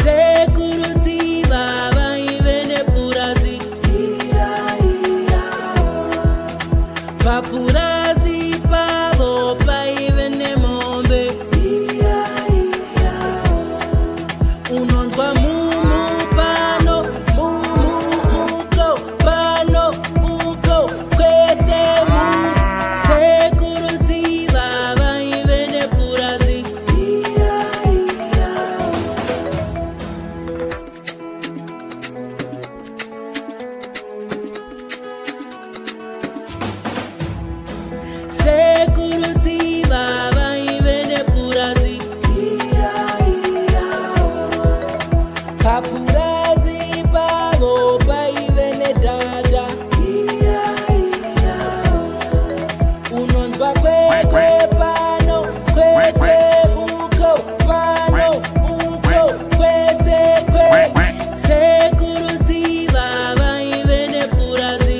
Sekuru Dziva, vaive nepurazi. Papurazi, pavo, paiva, nemombe. Unonzwa mumu, pano, mumu, uko, pano, uko, kwese, Sekuru Dziva, vaive nepurazi. Sekuru Dziva, vaive nepurazi. Papurazi, pavo, paiva, Dhadha. Unonzwa kwekwe, pano, kwekwe, uko, pano, uko, kwese, Sekuru Dziva, vaive nepurazi.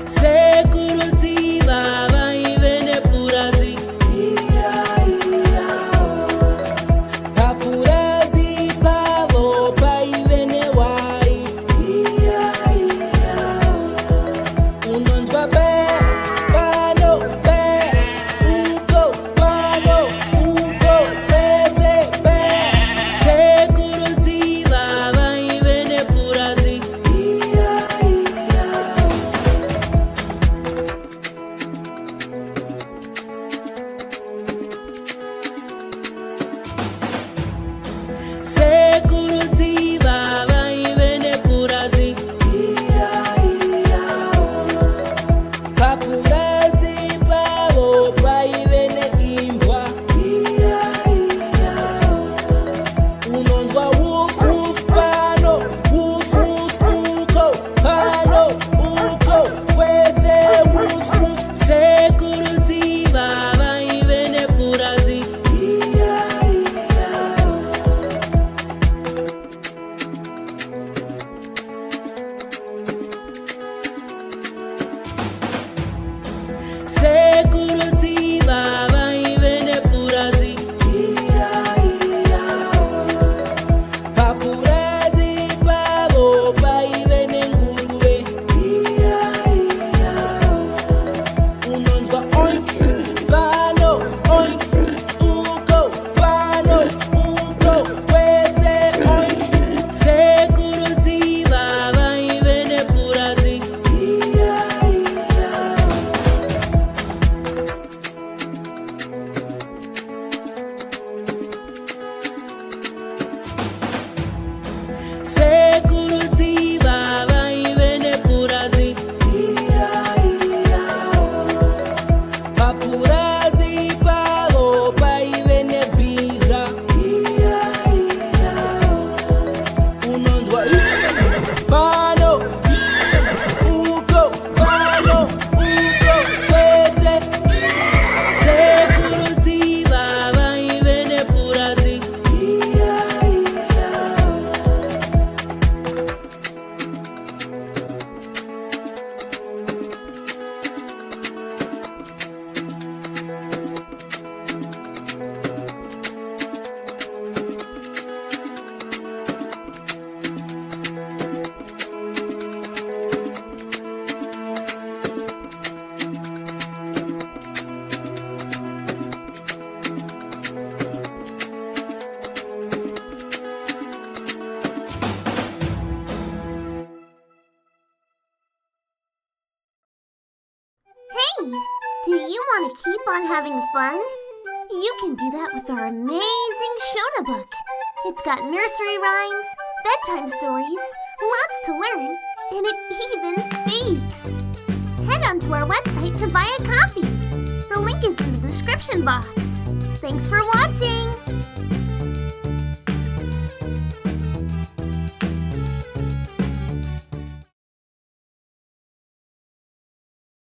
Sekuru Dziva, vaive nepurazi. Papurazi, pavo, paiva, Hwai. Unonzwa pano, uko, pano, uko, kwese, Sekuru Dziva, vaive nepurazi. Sekuru Dziva, vaive nepurazi. Papurazi, pavo, paiva, Imbwa. Unonzwa woof woof, pano, woof woof, uko, pano, uko, kwese, woof woof, Sekuru Dziva, vaive nepurazi. Sekuru Dziva, vaive nepurazi. Papurazi, pavo, paiva, Nguruve. Unonzwa oink, pano, oink, uko, pano, uko, kwese, oink, Sekuru Dziva, vaive nepurazi. Sekuru Dziva, vaive nepurazi. Papurazi, pavo, paiva, Bhiza. Unonzwa pano, uko, pano, uko, kwese, Sekuru Dziva, vaive nepurazi. Hey, do you want to keep on having fun? You can do that with our amazing Shona book. It's got nursery rhymes, bedtime stories, lots to learn, and it even speaks. Head on to our website to buy a copy. The link is in the description box. Thanks for watching!